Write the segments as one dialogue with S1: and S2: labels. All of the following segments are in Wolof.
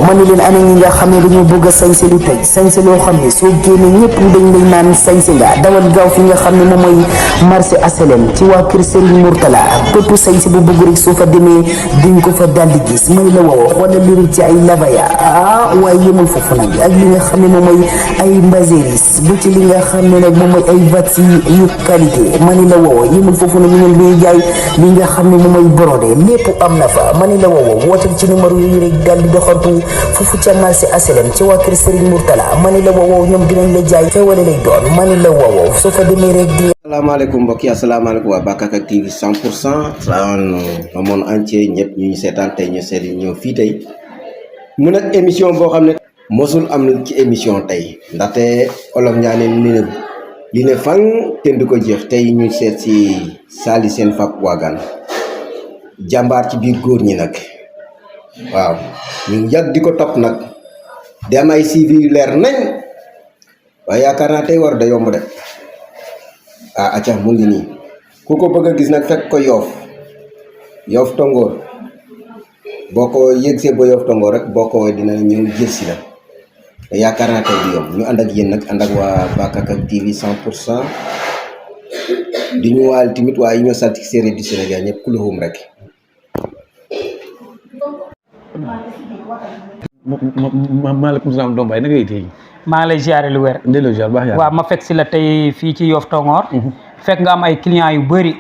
S1: ma ni leen ana ñi nga xam ne dañoo bëgg a sañse lu tey sañse loo xam ne soo génnee ñëpp dañ lay naan sañse nga dawal gaaw fi nga xam ne moom mooy marché HLM ci waa kër Serigne Mourtala bépp sañse bu bëgg rek soo fa demee diñ ko fa daldi gis may la woo xoolal li ci ay labaya waaye yëmul foofu nag ak li nga xam ne moom mooy ay mbaséris bu ci li nga xam ne nag moom mooy ay vats yu qualité ma ni la woo yëmul foofu nag ñu ngi jaay li nga xam ne moom mooy brodé lépp am na fa ma ni la woo wootal ci numéro yi rek daldi doxantu foofu ca marché HLM ci waa kër Serigne Mourtala ma ni la woo ñoom dinañ la jaay xewale lay doon ma ni la woo soo fa demee rek di.
S2: asalaamaaleykum mbokk yi asalaamaaleykum waa Bakaka TV 100% le monde entier ñëpp ñu seetaan tey ñu seeti ñëw fii tey mu nekk émission boo xam ne mosul am ci émission tey ndaxte olof ñaane li ne fan kenn du ko jeex tey ñu seet si Sally Sène Fap Wagane jàmbaar ci biir góor ñi nag waaw ñu yàgg di ko topp nag di am ay CV yu leer nañ waaye yaakaar naa tey war da yomb de acca mu ngi nii ku ko bëgg a gis nag fekk ko Yoff Tongoor boo ko yëgsee ba Yoff Tongoor rek boo ko woowee dina ñëw jël si la te yaakaar naa tey du yomb ñu ànd ak yéen nag ànd ak waa Bakaka TV 100% di ñu waal tamit waa yi ñoo saltik séeréer du Sénégal ñëpp kuluhum rek.
S3: maaleykum salaam doom baay na ngay tey
S4: maa ngi lay ziare lu wér.
S3: ndelo ziar baax yaa
S4: waaw ma fekk si la tey fii ci Yoff Tongoor. fekk nga am ay clients yu bëri.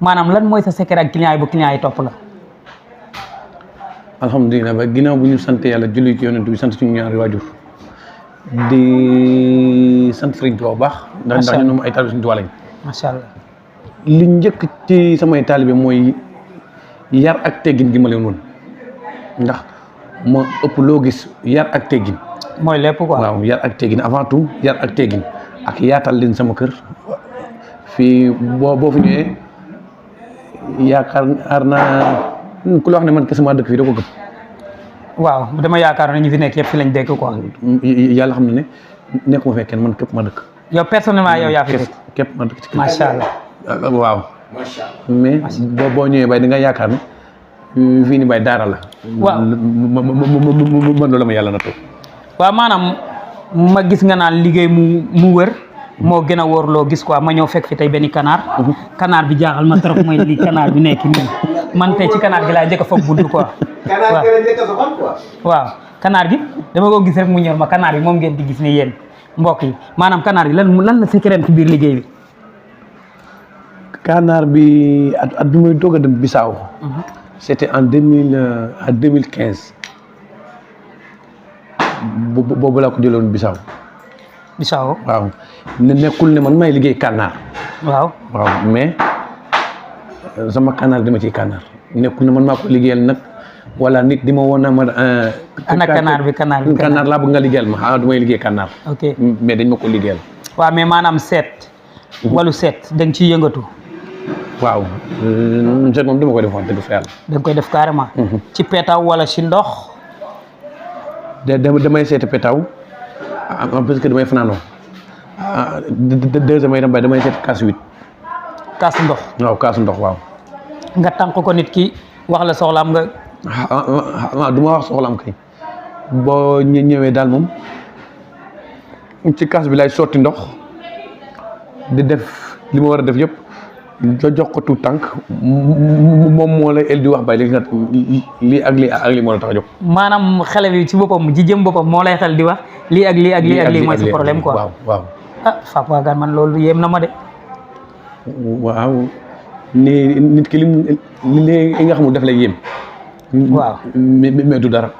S4: maanaam lan mooy sa secret ak clients yi bu clients yi topp la.
S3: alhamdulilah ba ginnaaw bu ñu sant yàlla julli ci yonent bi sant suñu ñaari waajur di sant Sëriñ Tuubaa bu baax. ndax ñun ay taalibe Sëriñ Tuubaa lañ.
S4: macha allah.
S3: li njëkk ci samay taalibe mooy yar ak teggin gi ma leen woon ndax ma ëpp loo gis yar ak teggin.
S4: mooy lépp quoi.
S3: waaw yar ak teggin avant tout yar ak teggin ak yaatal leen sama kër fii boo fi ñëwee yaakaar naa ku la wax ne man kese maa dëkk fii da ko gëm.
S4: waaw dama yaakaar ne ñu fi nekk yëpp fi lañ dëkk quoi.
S3: yàlla xam na ne nekkuma fee kenn man képp ma dëkk.
S4: yow personnellement yow yaa fi dëkk.
S3: képp ma dëkk ci kër.
S4: macha allah.
S3: waaw.
S2: macha allah
S3: mais boo ñëwee bay di nga yaakaar ne fii ni bay daara la.
S4: waaw
S3: man loolu ma yàlla na toog.
S4: waaw maanaam ma gis nga naan liggéey mu wër moo gën a wóor loo gis quoi ma ñëw fekk fi tey benn kanaar kanaar bi jaaxal ma trop mooy li kanaar bi nekk nii man tey ci kanaar gi laa njëkk a foog buntu quoi. waaw kanaar gi dama ko gis rek mu ñor ma kanaar bi moom ngeen di gis ne yéen mbokk yi maanaam kanaar gi lan la secret ci biir liggéey bi.
S3: kanaar bi at bi muy doog a dem Bissau. c'était en 2015. boobu laa ko jëloon Bissau.
S4: Bissau
S3: waaw nekkul ne man may liggéey kànnaar.
S4: waaw
S3: mais sama kànnaar dama ciy kànnaar nekkul ne man maa ko liggéeyal nag wala nit di ma woon na ma.
S4: ana kànnaar bi
S3: kànnaar laa bëgg nga liggéeyal ma du may liggéey kànnaar.
S4: ok
S3: mais dañ ma ko liggéeyal.
S4: waaw mais maanaam seet. wàllu seet da nga ciy yëngatu.
S3: waaw seet moom dama koy def wax dëgg fa yàlla.
S4: da nga koy def carrément. ci peetaw wala ci ndox.
S3: damay seeti pétaw parce que damay fanaanoo deuxième itam damay seeti kaas 8.
S4: kaas ndox.
S3: waaw kaas ndox waaw.
S4: nga tànk ko nit ki wax la soxlaam nga.
S3: du ma wax soxlaam kay boo ñëwee daal moom ci kaas bi lay sotti ndox di def li ma war a def yëpp jox ko tout tànk moom moo lay el di wax bay léegi nag lii ak lii moo la tax a jóg.
S4: maanaam xale bi ci boppam ji jëm boppam moo lay xel di wax lii ak lii mooy sa problème quoi.
S3: waaw
S4: Fap Wagane man loolu yéem na ma de.
S3: waaw ni nit ki li nga xamul daf lay yéem.
S4: waaw
S3: mais du dara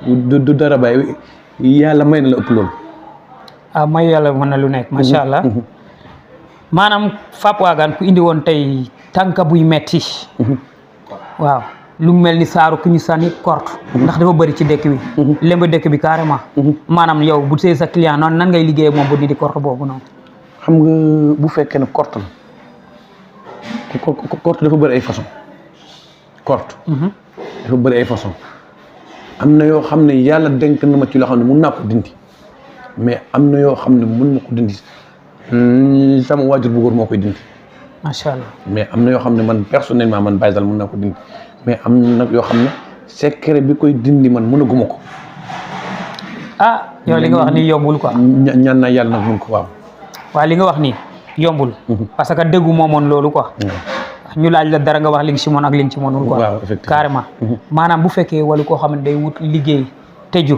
S3: du dara bay yàlla may na la ëpp loolu.
S4: may yàlla mën na lu nekk macha allah. maanaam Fap Wagane ku indi woon tey tànka buy metti waaw lu mel ni saaru ku ñu sànni korte ndax dafa bëri ci dëkk bi lemba dëkk bi carrément maanaam yow bu see sa client noonu nan ngay liggéey moom bu di korte boobu noonu.
S3: xam nga bu fekkee ne korte la korte dafa bëri ay façon korte dafa bëri ay façon am na yoo xam ne yàlla denk na ma ci loo xam ne mun naa ko dindi mais am na yoo xam ne mun ma ko dindi sama waajur bu góor moo koy dindi.
S4: macha allah
S3: mais am na yoo xam ne man personnellement man Baye Zal mun naa ko dindi mais am na nag yoo xam ne secret bi koy dindi man mënaguma ko.
S4: ah yow li nga wax nii yombul quoi.
S3: ñaan naa yàlla nag mun ko waaw.
S4: waaw li nga wax nii yombul. parce que dëggu moomoon loolu quoi. ñu laaj la dara nga wax li nga ci mën ak li nga ci mënul quoi.
S3: waaw effectivement
S4: carrément. maanaam bu fekkee wala koo xam ne day wut liggéey tëju.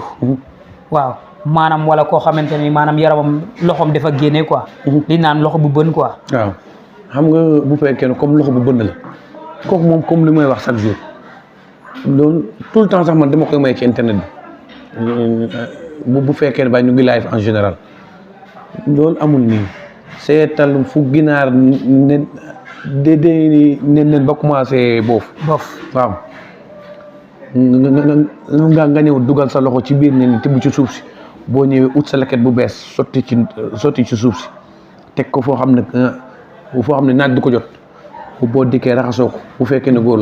S4: waaw maanaam wala koo xamante ni maanaam yaramam loxoom dafa génne quoi. li naan loxo bu bën quoi.
S3: waaw xam nga bu fekkee ne comme loxo bu bënn la kooku moom comme li may wax chaque jour loolu tout le temps sax man dama koy may ci internet bi bu fekkee ne ba ñu ngi live en général loolu amul nii seetal fu ginaar ne nen ba commencé boof waaw nga ñëw dugal sa loxo ci biir nen tibb ci suuf si boo ñëwee ut sa leket bu bees sotti ci suuf si teg ko foo xam ne naaj du ko jot boo dikkee raxasoo ko bu fekkee ne góor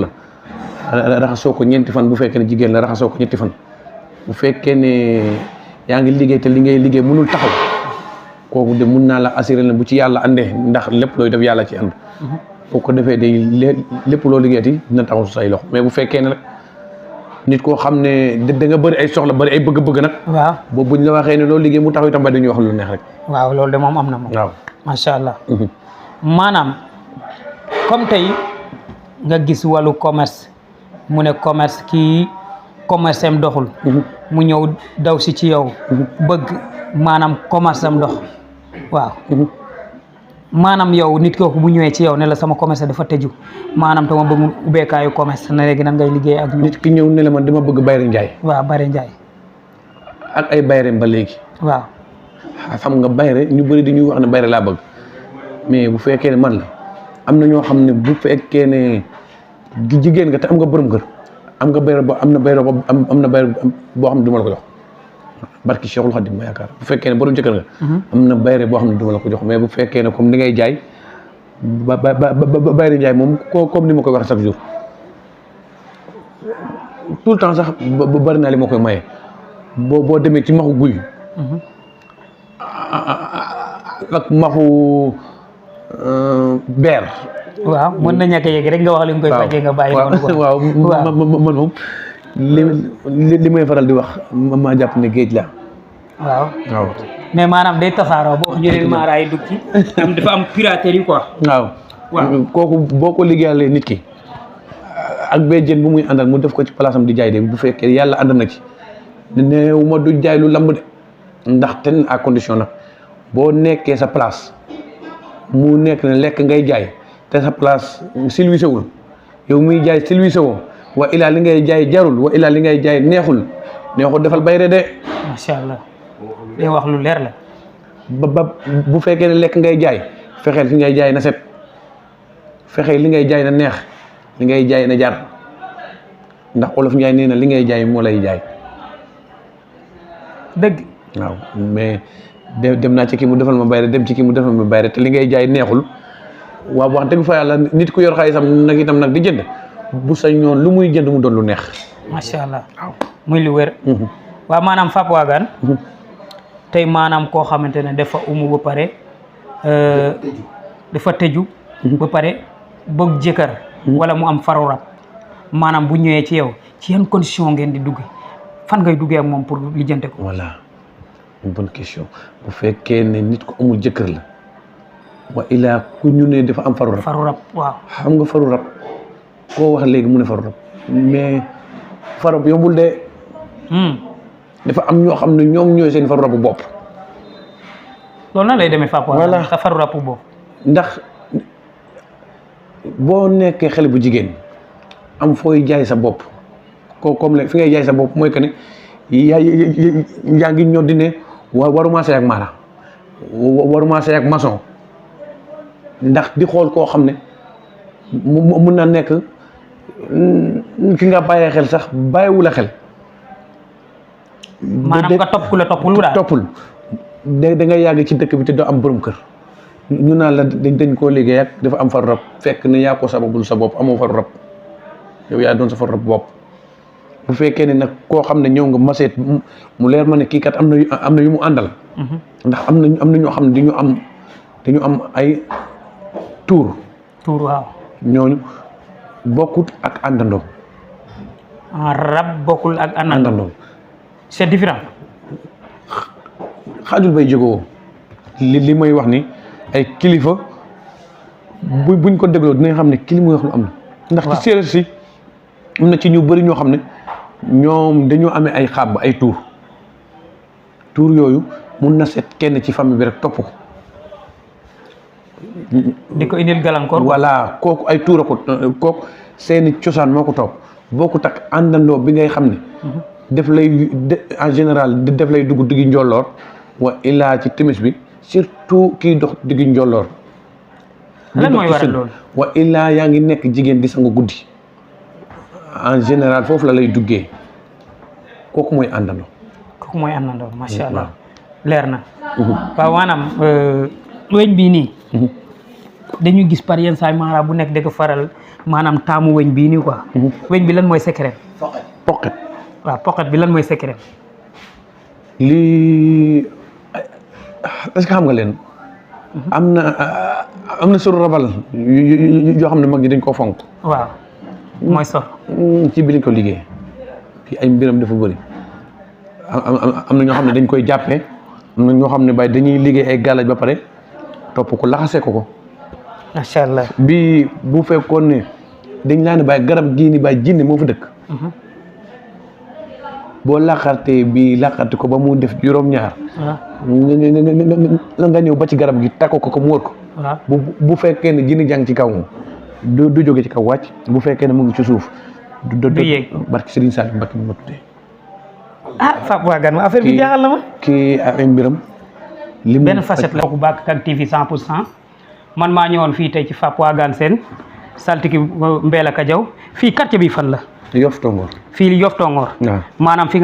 S3: la raxasoo ko ñeenti fan bu fekkee ne jigéen la raxasoo ko ñetti fan bu fekkee ne yaa ngi liggéey te li ngay liggéey mënul taxaw kooku de mun naa la assuré ne bu ci yàlla andee ndax lépp looy def yàlla ci ànd boo ko defee day lépp loo liggéeyati dina taxaw su say loxo mais bu fekkee ne nag nit koo xam ne da nga bëri ay soxla bëri ay bëgg-bëgg nag
S4: waaw
S3: boobu buñ la waxee ne loolu liggéey mu taxaw itam ba dañuy wax lu neex rek
S4: waaw loolu de moom am na moom
S3: waaw
S4: macha allah maanaam comme tey nga gis wàllu commerce mu ne commerce kii commerce am doxul mu ñëw daw si ci yow bëgg maanaam commerce am dox waaw maanaam yow nit kooku bu ñëwee ci yow ne la sama commerce dafa tëju maanaam tama bëgg ubbeekaayu commerce na léegi nan ngay liggéey ak
S3: nit ki ñëw ne la man dama bëgg bayre njaay
S4: waaw bayre njaay
S3: ak ay bayreem ba léegi
S4: waaw
S3: xam nga bayre ñu bëri di ñuy wax ne bayre laa bëgg mais bu fekkee ne man la am na ñoo xam ne bu fekkee ne jigéen nga te am nga borom kër am nga bayre boo am na bayre boo am na bayre boo xam ne du ma la ko jox barki Cheikhul Khadim ma yaakaar bu fekkee ne borom jëkkër nga am na bayre boo xam ne du ma la ko jox mais bu fekkee ne comme ni ngay jaay ba bayre njaay moom comme ni ma koy wax chaque jour tout le temps sax bari naa li ma koy maye boo demee ci maxu guy ak maxu beer
S4: waaw mën na ñàkk a yegg rek nga wax li nga koy fajee nga bàyyi noonu quoi
S3: waaw man moom li may faral di wax ma jàpp ne géej la
S4: waaw
S3: waaw
S4: mais maanaam day tasaaroo boo jëlee maaraay dugg ci am dafa am piraterie quoi
S3: waaw kooku boo ko liggéeyalee nit ki ak bee jën bu muy àndal mu def ko ci place am di jaay de bu fekkee yàlla ànd na ci neew ma du jaay lu lamb de ndax ten à condition nag boo nekkee sa place mu nekk ne lekk ngay jaay te sa place silwise wul yow muy jaay silwise woo wa ilaa li ngay jaay jarul wa ilaa li ngay jaay neexul defal bayre de
S4: macha allah day wax lu leer la
S3: ba bu fekkee ne lekk ngay jaay fexeel fi ngay jaay na set fexeel li ngay jaay na neex li ngay jaay na jar ndax olof Njaay nee na li ngay jaay moo lay jaay
S4: dëgg
S3: waaw mais dem naa ci kii mu defal ma bayre dem ci kii mu defal ma bayre te li ngay jaay neexul waaw wax dëgg fa yàlla nit ku yor xaalisam nag itam nag di jënd bu sa ñoon lu muy jënd mu doon lu neex
S4: macha allah waaw muy lu wér waaw maanaam Fap Wagan tey maanaam koo xamante ne dafa umu ba pare dafa tëju ba pare bëgg jëkkër wala mu am faru rab maanaam bu ñëwee ci yow ci yan condition ngeen di dugg fan ngay duggee ak moom pour lijjante ko
S3: voilà une bonne question bu fekkee ne nit ko amul jëkkër la wa ilaa ku ñu ne dafa am faru rab
S4: waaw
S3: xam nga faru rab koo wax léegi mu ne faru rab mais faru rab yombul de dafa am ñoo xam ne ñoom ñooy seen faru rabu bopp
S4: loolu na lay demee Fap Wagan
S3: voilà
S4: sa faru rab bopp
S3: ndax boo nekkee xale bu jigéen am fooy jaay sa bopp ko comme le fi ngay jaay sa bopp mooy que ne yaa ngi ñoo di ne waruma sey ak maara waruma sey ak maçon ndax di xool koo xam ne mun na nekk ki nga bàyyee xel sax bàyyiwu la xel
S4: maanaam nga topp ku la toppul daal
S3: toppul da nga yàgg ci dëkk bi te doo am borom kër ñu naan la dañ koo liggéey ak dafa am faru rab fekk ne yaa ko sababul sa bopp amoo faru rab yow yaa doon sa faru rab bopp bu fekkee ne nag koo xam ne ñëw nga maseet mu leer ma ne kii kat am na yu mu àndal ndax am na ñoo xam ne dañu am ay tuur
S4: waaw
S3: ñooñu bokkut ak àndandoo
S4: rab bokkul ak àndandoo.
S3: àndandoo
S4: c'est différent.
S3: xaajul bay jógoo li may wax ni ay kilifa buñ ko dégloo dinañ xam ne kili muy wax lu am na. ndax ci séeréer si am na ci ñu bëri ñoo xam ne ñoom dañoo amee ay xàmb ay tuur yooyu mun na seet kenn ci famille bi rek topp ko.
S4: di ko indil gàllankoor.
S3: voilà kooku ay tuura ko kooku seeni cosaan moo ko topp boo ko takk àndandoo bi ngay xam ne. def lay en général def lay dugg diggi njolloor wa illaa ci timis bi surtout kii dox diggi njolloor.
S4: lan mooy waral loolu.
S3: wa illaa yaa ngi nekk jigéen di sangu guddi en général foofu la lay duggee kooku mooy àndandoo.
S4: kooku mooy àndandoo macha allah leer na. waaw maanaam weñ bii nii. dañuy gis par yenn saa maanaam bu nekk da ko faral maanaam taamu weñ bii nii quoi. weñ bi lan mooy secret.
S3: poqet.
S4: waaw poqet bi lan mooy secret.
S3: lii est-ce que xam nga leen. am na suru rabal yoo xam ne mag ñi dañ koo fonk.
S4: waaw mooy sor.
S3: ci bi lañ ko liggéey kii ay mbiram dafa bëri am na ñoo xam ne dañ koy jàppee am na ñoo xam ne bay dañuy liggéey ay gàllaj ba pare topp ko laxase ko.
S4: macha allah
S3: bi bu fekkoon ne dañ laa ne bay garab gii ni bay jinne moo fa dëkk. boo laqartee bi laqarte ko ba mu def juróom-ñaar. la nga ñëw ba ci garab gi takko ko mu wër ko. bu fekkee ne jinne jàng ci kaw moom du jóge ci kaw wàcc bu fekkee ne mu ngi ci suuf. du
S4: yéeg
S3: barki Serigne Saliou Mbacké mi ma tuddee.
S4: Fap Wagan ma affaire bi jaaxal na ma.
S3: kii ay mbiram.
S4: benn facette la. bokk Bakar TV 100% man maa ñëwoon fii tey ci Fap Wagan seen saltiki Mbella Kadiaw fii quartier bi fan la.
S3: Yoff Tongoor.
S4: fii Yoff Tongoor.
S3: waaw
S4: maanaam fi